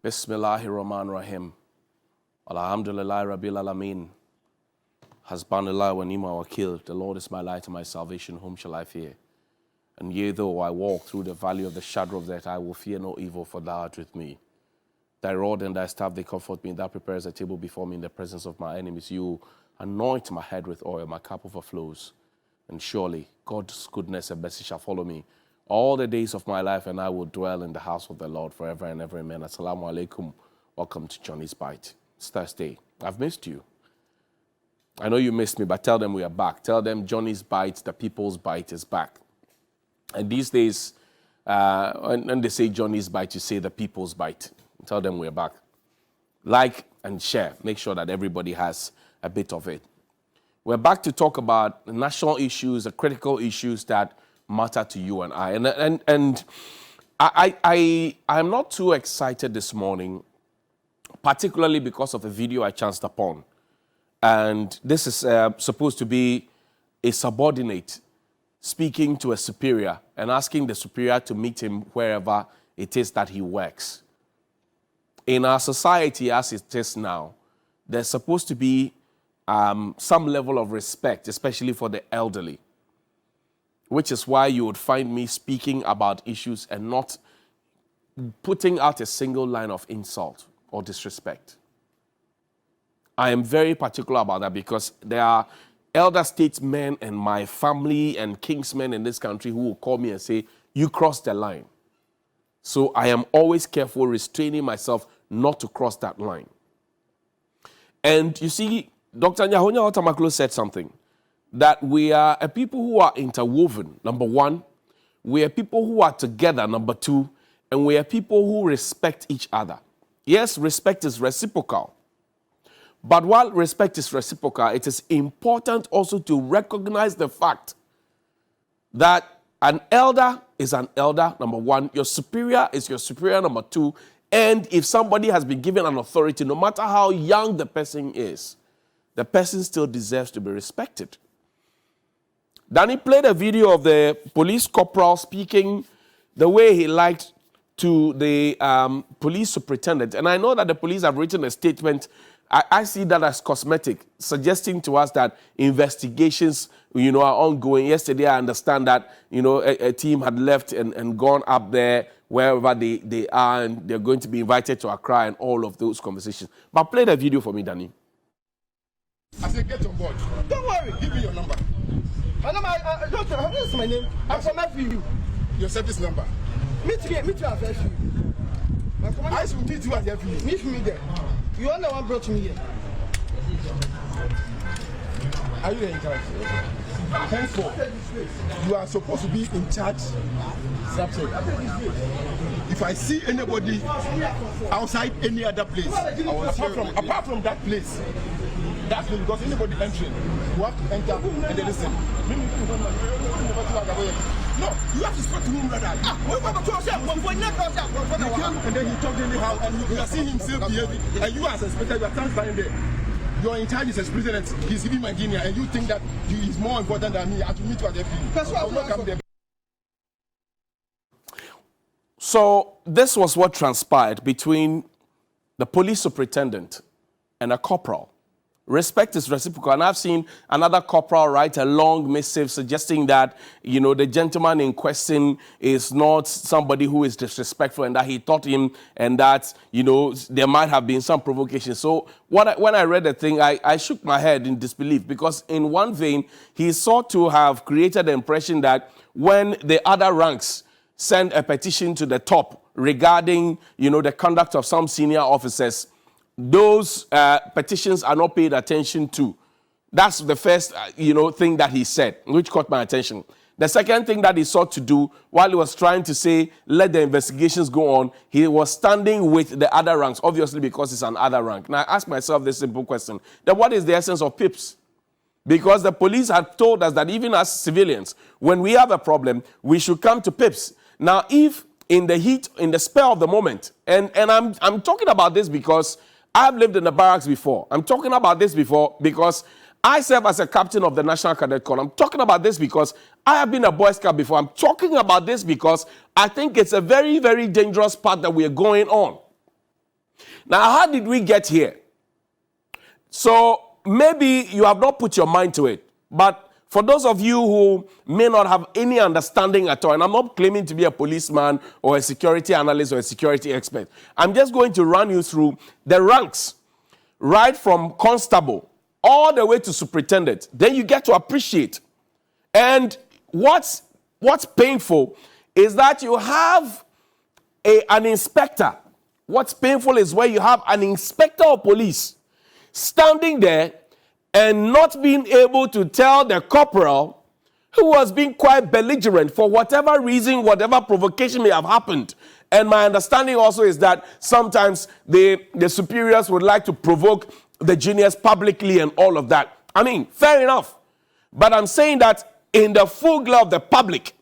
Bismillahirrahmanirrahim. Alhamdulillah Rabbil Alameen. Hasbanallah wa ni'ma wakil. The Lord is my light and my salvation. Whom shall I fear? And yea, though I walk through the valley of the shadow of death, I will fear no evil, for thou art with me. Thy rod and thy staff, they comfort me. Thou prepares a table before me in the presence of my enemies. You anoint my head with oil, my cup overflows. And surely God's goodness and mercy shall follow me all the days of my life, and I will dwell in the house of the Lord forever and ever. Amen. Assalamu alaikum. Welcome to Johnny's Bite. It's Thursday. I've missed you. I know you missed me, but tell them we are back. Tell them Johnny's Bite, the people's bite, is back. And these days, when they say Johnny's Bite, you say the people's bite. Tell them we're back. Like and share. Make sure that everybody has a bit of it. We're back to talk about the national issues, the critical issues that matter to you and I. And I'm not too excited this morning, particularly because of a video I chanced upon. And this is supposed to be a subordinate speaking to a superior and asking the superior to meet him wherever it is that he works. In our society as it is now, there's supposed to be some level of respect, especially for the elderly, which is why you would find me speaking about issues and not putting out a single line of insult or disrespect. I am very particular about that because there are elder statesmen and my family and kingsmen in this country who will call me and say, you crossed the line. So I am always careful, restraining myself not to cross that line. And you see, Dr. Nyahonya Otamaklo said something, that we are a people who are interwoven, number one. We are people who are together, number two. And we are people who respect each other. Yes, respect is reciprocal. But while respect is reciprocal, it is important also to recognize the fact that an elder is an elder, number one. Your superior is your superior, number two. And if somebody has been given an authority, no matter how young the person is, the person still deserves to be respected. Danny played a video of the police corporal speaking the way he liked to the police superintendent. And I know that the police have written a statement. I see that as cosmetic, suggesting to us that investigations, are ongoing. Yesterday, I understand that, a team had left and gone up there wherever they are, and they're going to be invited to Accra and all of those conversations. But play the video for me, Danny. I said, get on board. Don't worry. Give me your number. My number, doctor, this is my name. I'm from FU. Your service number. Meet me at FU. I should meet you at FU. Meet me there. You are the one brought me here. Are you in charge? Henceforth, you are supposed to be in charge. If I see anybody outside any other place, apart from that place, that's because anybody entering, you have to enter and they listen. No, you have to speak to him like that. He came and then he talked anyhow, and you are seeing him still behaving. And you as a spectator, you are standing there. You're in charge as president, he's even my junior, and you think that he is more important than me. I have to meet you at the field. That's why I will not come there. So this was what transpired between the police superintendent and a corporal. Respect is reciprocal. And I've seen another corporal write a long missive suggesting that, the gentleman in question is not somebody who is disrespectful and that he taught him and that, there might have been some provocation. So when I read the thing, I shook my head in disbelief because in one vein, he sought to have created the impression that when the other ranks send a petition to the top regarding, the conduct of some senior officers, those petitions are not paid attention to. That's the first, thing that he said, which caught my attention. The second thing that he sought to do while he was trying to say, let the investigations go on, he was standing with the other ranks, obviously because it's an other rank. Now, I ask myself this simple question. Then what is the essence of PIPs? Because the police had told us that even as civilians, when we have a problem, we should come to PIPs. Now, if in the spur of the moment, and I'm talking about this because I've lived in the barracks before. I'm talking about this because I serve as a captain of the National Cadet Corps. I'm talking about this because I have been a Boy Scout before. I'm talking about this because I think it's a very, very dangerous path that we are going on. Now, how did we get here? So maybe you have not put your mind to it, but for those of you who may not have any understanding at all, and I'm not claiming to be a policeman or a security analyst or a security expert, I'm just going to run you through the ranks, right from constable all the way to superintendent. Then you get to appreciate. And what's painful is that you have an inspector. What's painful is where you have an inspector of police standing there and not being able to tell the corporal, who was being quite belligerent for whatever reason, whatever provocation may have happened. And my understanding also is that sometimes the superiors would like to provoke the juniors publicly and all of that. I mean, fair enough. But I'm saying that in the full glare of the public,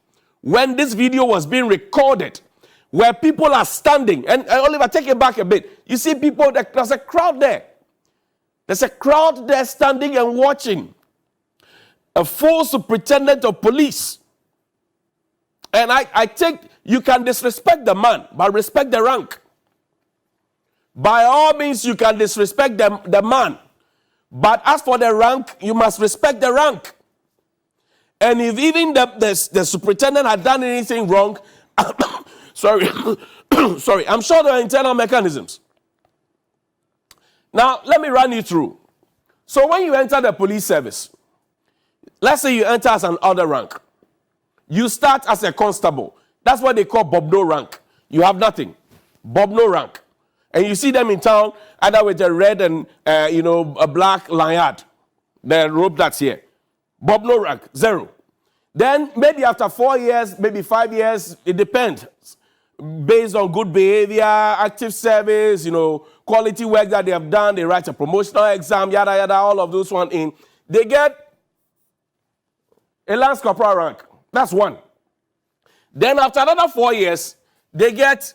when this video was being recorded, where people are standing, and Oliver, take it back a bit. You see people, there's a crowd there. There's a crowd there standing and watching a full superintendent of police. And I take, you can disrespect the man, but respect the rank. By all means, you can disrespect the man. But as for the rank, you must respect the rank. And if even the superintendent had done anything wrong, sorry, I'm sure there are internal mechanisms. Now, let me run you through. So when you enter the police service, let's say you enter as an other rank. You start as a constable. That's what they call Bob-no rank. You have nothing. Bob-no rank. And you see them in town, either with a red and, a black lanyard. The rope that's here. Bob-no rank, 0. Then maybe after 4 years, maybe 5 years, it depends. Based on good behavior, active service, quality work that they have done, they write a promotional exam, yada, yada, all of those one in. They get a lance corporal rank. That's 1. Then after another 4 years, they get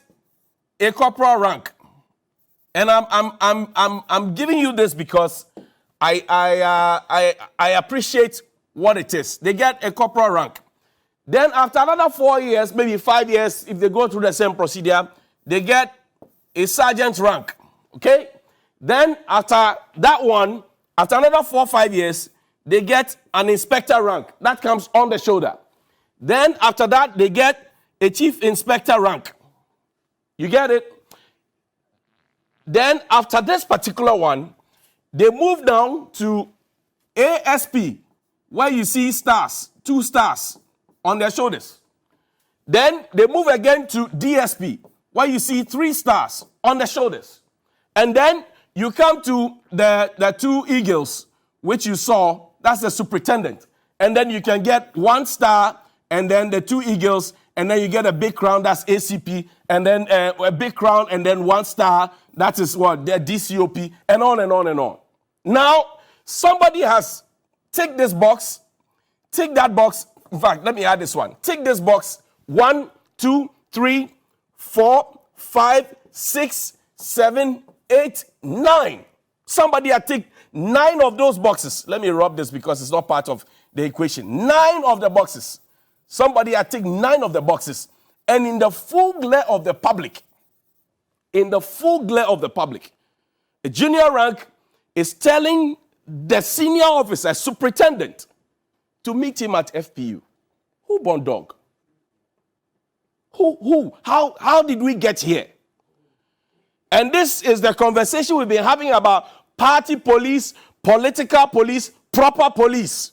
a corporal rank. And I'm giving you this because I appreciate what it is. They get a corporal rank. Then after another 4 years, maybe 5 years, if they go through the same procedure, they get a sergeant rank. Okay? Then after that one, after another 4 or 5 years, they get an inspector rank. That comes on the shoulder. Then after that, they get a chief inspector rank. You get it? Then after this particular one, they move down to ASP, where you see stars, 2 stars on their shoulders. Then they move again to DSP, where you see 3 stars on the shoulders. And then you come to the 2 eagles, which you saw, that's the superintendent. And then you can get 1 star, and then the 2 eagles, and then you get a big crown, that's ACP, and then a big crown, and then 1 star, that is what, the DCOP, and on and on and on. Now, somebody has ticked this box, tick that box. In fact, let me add this one. Tick this box. 1, 2, 3, 4, 5, 6, 7, 8, 9. Somebody had ticked 9 of those boxes. Let me rub this because it's not part of the equation. 9 of the boxes. Somebody had ticked 9 of the boxes. And in the full glare of the public, a junior rank is telling the senior officer, superintendent, to meet him at FPU. Who born dog? Who? How did we get here? And this is the conversation we've been having about party police, political police, proper police.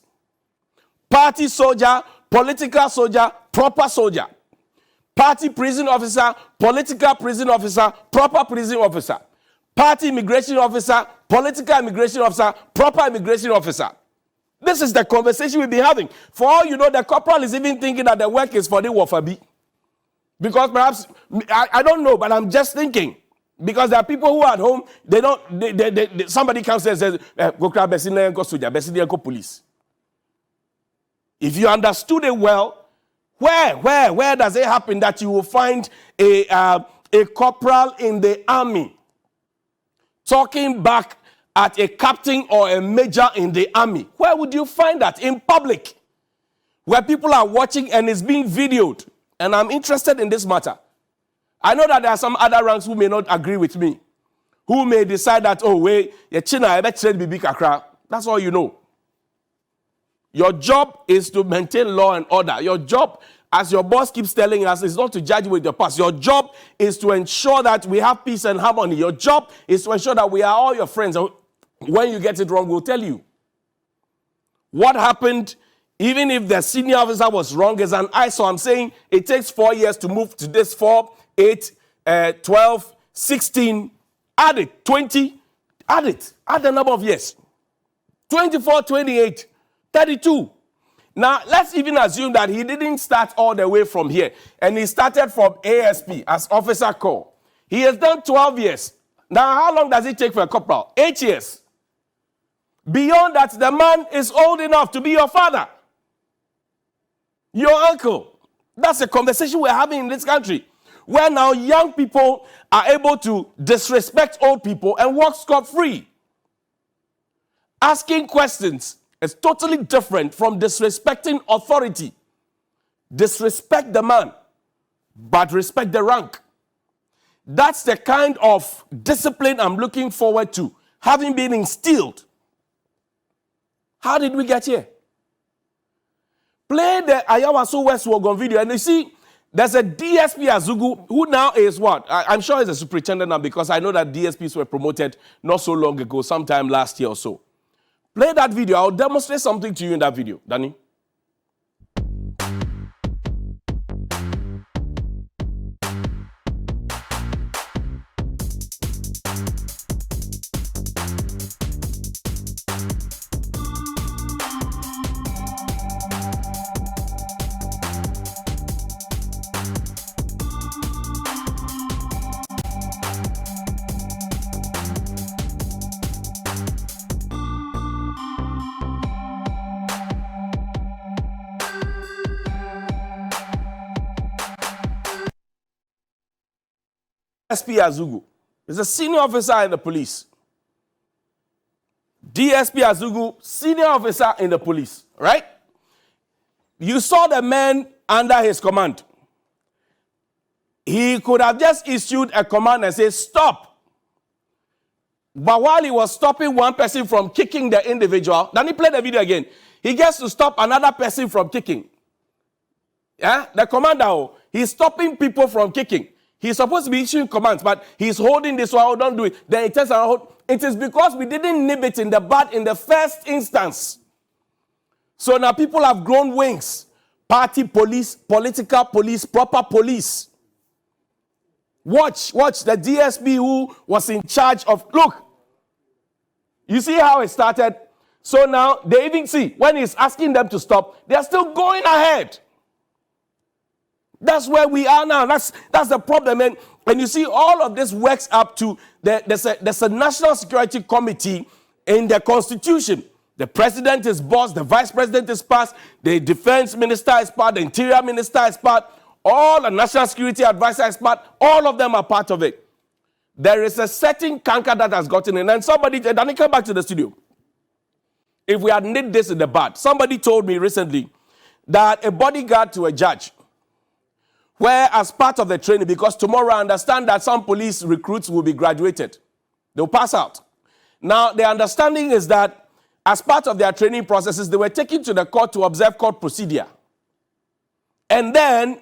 Party soldier, political soldier, proper soldier. Party prison officer, political prison officer, proper prison officer. Party immigration officer, political immigration officer, proper immigration officer. This is the conversation we've been having. For all you know, the corporal is even thinking that the work is for the Wafabi. Because perhaps, I don't know, but I'm just thinking. Because there are people who are at home, somebody comes and says, police. If you understood it well, where does it happen that you will find a corporal in the army talking back at a captain or a major in the army? Where would you find that? In public, where people are watching and it's being videoed. And I'm interested in this matter. I know that there are some other ranks who may not agree with me. who may decide that, oh, wait, that's all you know. Your job is to maintain law and order. Your job, as your boss keeps telling us, is not to judge with your past. Your job is to ensure that we have peace and harmony. Your job is to ensure that we are all your friends. And when you get it wrong, we'll tell you. What happened, even if the senior officer was wrong, is an eye. So I'm saying it takes 4 years to move to this 4, 8, 12, 16. Add it, 20. Add it. Add the number of years. 24, 28. 32. Now, let's even assume that he didn't start all the way from here. And he started from ASP as officer corps. He has done 12 years. Now, how long does it take for a corporal? 8 years. Beyond that, the man is old enough to be your father. Your uncle. That's a conversation we're having in this country. Where now young people are able to disrespect old people and walk scot-free. Asking questions. It's totally different from disrespecting authority. Disrespect the man, but respect the rank. That's the kind of discipline I'm looking forward to, having been instilled. How did we get here? Play the Ayawaso West Wogon video, and you see, there's a DSP Azugu, who now is what? I'm sure he's a superintendent now, because I know that DSPs were promoted not so long ago, sometime last year or so. Play that video. I'll demonstrate something to you in that video. Danny. DSP Azugu is a senior officer in the police. DSP Azugu, senior officer in the police, right? You saw the man under his command. He could have just issued a command and said, stop. But while he was stopping one person from kicking the individual, then he played the video again. He gets to stop another person from kicking. Yeah? The commander, he's stopping people from kicking. He's supposed to be issuing commands, but he's holding this one, don't do it. Then he tells around. It is because we didn't nip it in the bud in the first instance. So now people have grown wings. Party police, political police, proper police. Watch the DSP who was in charge of, look, you see how it started? So now they even see, when he's asking them to stop, they're still going ahead. That's where we are now. That's the problem. And you see, all of this works up to, there's a National Security Committee in the Constitution. The president is boss, the vice president is part, the defense minister is part, the interior minister is part, all the national security advisor is part, all of them are part of it. There is a certain canker that has gotten in. And somebody, Danny, come back to the studio. If we had nipped this in the bud, somebody told me recently that a bodyguard to a judge, where as part of the training, because tomorrow I understand that some police recruits will be graduated. They'll pass out. Now, the understanding is that as part of their training processes, they were taken to the court to observe court procedure. And then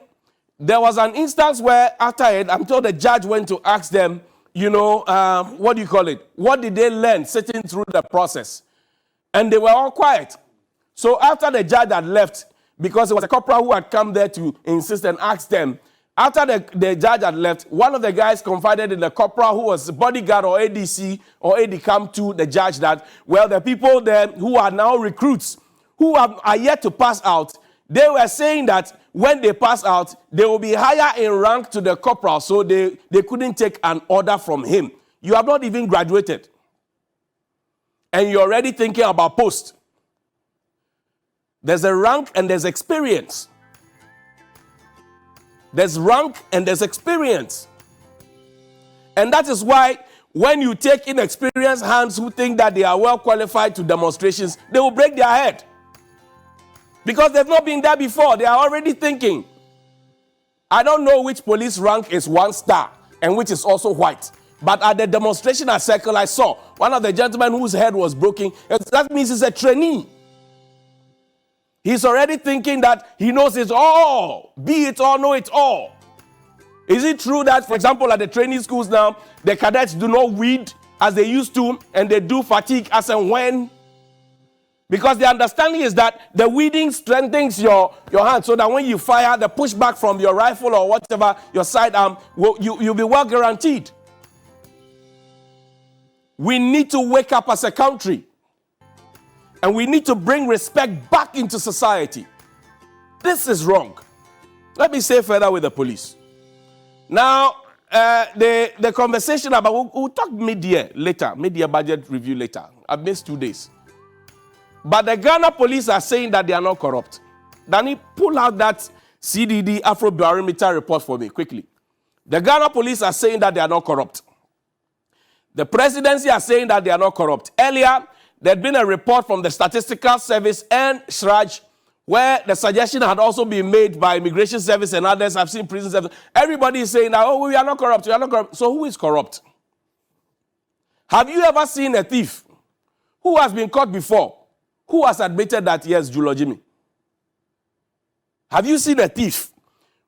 there was an instance where after it, I'm told the judge went to ask them, what do you call it? What did they learn sitting through the process? And they were all quiet. So after the judge had left, because it was a corporal who had come there to insist and ask them. After the judge had left, one of the guys confided in the corporal who was bodyguard or ADC or ADCAM to the judge that, well, the people there who are now recruits, who are yet to pass out, they were saying that when they pass out, they will be higher in rank to the corporal, so they couldn't take an order from him. You have not even graduated. And you're already thinking about post. There's a rank and there's experience. There's rank and there's experience. And that is why when you take inexperienced hands who think that they are well qualified to demonstrations, they will break their head. Because they've not been there before. They are already thinking. I don't know which police rank is 1 star and which is also white. But at the demonstration at Circle, I saw one of the gentlemen whose head was broken. That means he's a trainee. He's already thinking that he knows it all. Be it all, know it all. Is it true that, for example, at the training schools now, the cadets do not weed as they used to, and they do fatigue as and when? Because the understanding is that the weeding strengthens your hand, so that when you fire, the pushback from your rifle or whatever, your sidearm, you'll be well guaranteed. We need to wake up as a country. And we need to bring respect back into society. This is wrong. Let me say further with the police. Now, the conversation about, we'll talk mid-year later, mid-year budget review later. I've missed 2 days. But the Ghana police are saying that they are not corrupt. Danny, pull out that CDD Afrobarometer report for me, quickly. The Ghana police are saying that they are not corrupt. The presidency are saying that they are not corrupt. Earlier, there had been a report from the Statistical Service and CHRAJ where the suggestion had also been made by Immigration Service and others. I've seen prison service. Everybody is saying that, oh, we are not corrupt, we are not corrupt. So who is corrupt? Have you ever seen a thief who has been caught before, who has admitted that, yes, Julo Jimmy? Have you seen a thief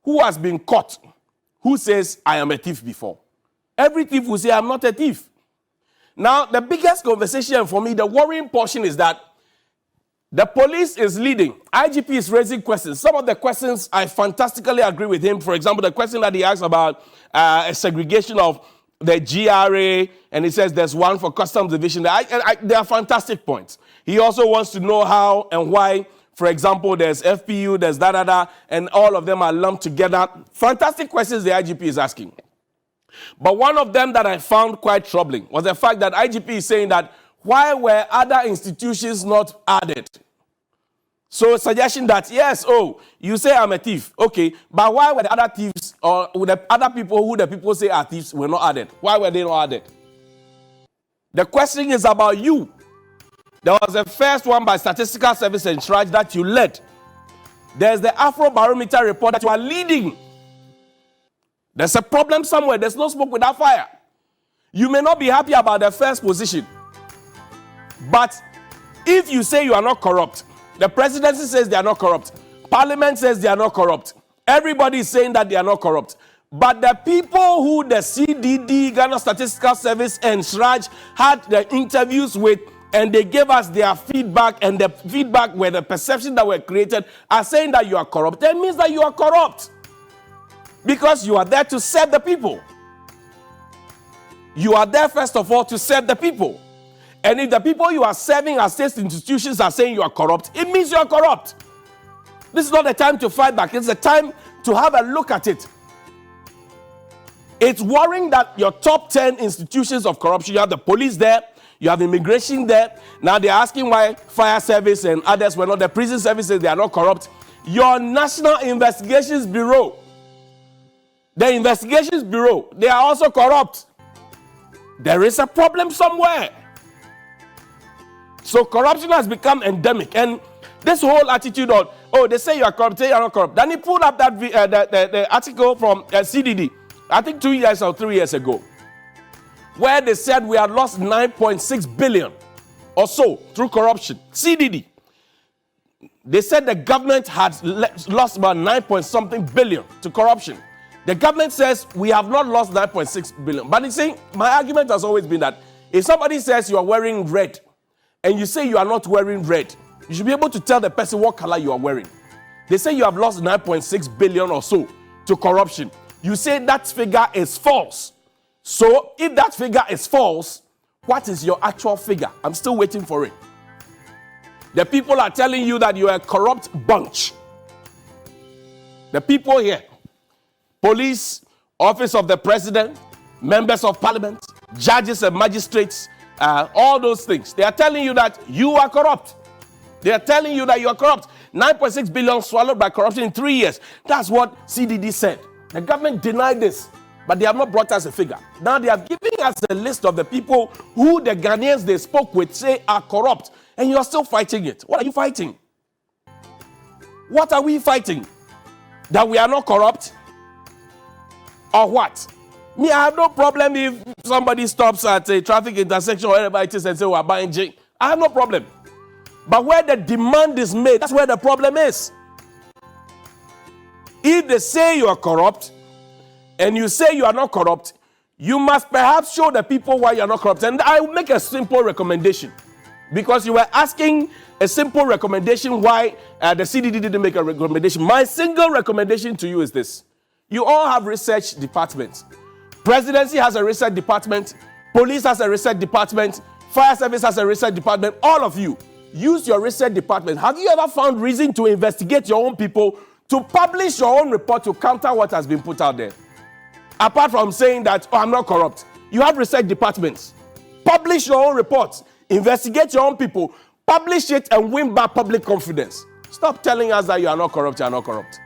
who has been caught, who says, I am a thief before? Every thief will say, I'm not a thief. Now, the biggest conversation for me, the worrying portion is that the police is leading. IGP is raising questions. Some of the questions, I fantastically agree with him. For example, the question that he asked about a segregation of the GRA, and he says there's one for customs division. They are fantastic points. He also wants to know how and why, for example, there's FPU, there's da-da-da, and all of them are lumped together. Fantastic questions the IGP is asking. But one of them that I found quite troubling was the fact that IGP is saying that why were other institutions not added? So a suggestion that, yes, oh, you say I'm a thief. Okay, but why were the other thieves or the other people who the people say are thieves were not added? Why were they not added? The question is about you. There was the first one by Statistical Service and CHRAJ that you led. There's the Afrobarometer report that you are leading. There's a problem somewhere. There's no smoke without fire. You may not be happy about the first position. But if you say you are not corrupt, the presidency says they are not corrupt, Parliament says they are not corrupt, everybody is saying that they are not corrupt. But the people who the CDD, Ghana Statistical Service and CHRAJ had the interviews with, and they gave us their feedback, and the feedback where the perception that were created are saying that you are corrupt, that means that you are corrupt. Because you are there to serve the people. You are there, first of all, to serve the people. And if the people you are serving as state institutions are saying you are corrupt, it means you are corrupt. This is not the time to fight back. It's the time to have a look at it. It's worrying that your top 10 institutions of corruption, you have the police there, you have immigration there. Now they're asking why fire service and others were not. The prison services, they are not corrupt. Your National Investigations Bureau, the Investigations Bureau, they are also corrupt. There is a problem somewhere. So corruption has become endemic. And this whole attitude of, oh, they say you are corrupt, say you are not corrupt. Then he pulled up that the article from CDD, I think 2 years or 3 years ago, where they said we had lost 9.6 billion or so through corruption. CDD. They said the government had lost about 9-point-something billion to corruption. The government says we have not lost 9.6 billion. But it's saying, my argument has always been that if somebody says you are wearing red and you say you are not wearing red, you should be able to tell the person what color you are wearing. They say you have lost 9.6 billion or so to corruption. You say that figure is false. So if that figure is false, what is your actual figure? I'm still waiting for it. The people are telling you that you are a corrupt bunch. The people here, police, office of the president, members of parliament, judges and magistrates, all those things. They are telling you that you are corrupt. They are telling you that you are corrupt. 9.6 billion swallowed by corruption in 3 years. That's what CDD said. The government denied this, but they have not brought us a figure. Now they are giving us a list of the people who the Ghanaians they spoke with say are corrupt, and you are still fighting it. What are you fighting? What are we fighting? That we are not corrupt? Or what? Me, I have no problem if somebody stops at a traffic intersection or wherever it is and say, we're buying gin. I have no problem. But where the demand is made, that's where the problem is. If they say you are corrupt and you say you are not corrupt, you must perhaps show the people why you are not corrupt. And I will make a simple recommendation. Because you were asking a simple recommendation why the CDD didn't make a recommendation. My single recommendation to you is this. You all have research departments. Presidency has a research department. Police has a research department. Fire service has a research department. All of you, use your research department. Have you ever found reason to investigate your own people, to publish your own report to counter what has been put out there? Apart from saying that, oh, I'm not corrupt. You have research departments. Publish your own reports. Investigate your own people. Publish it and win back public confidence. Stop telling us that you are not corrupt, you are not corrupt.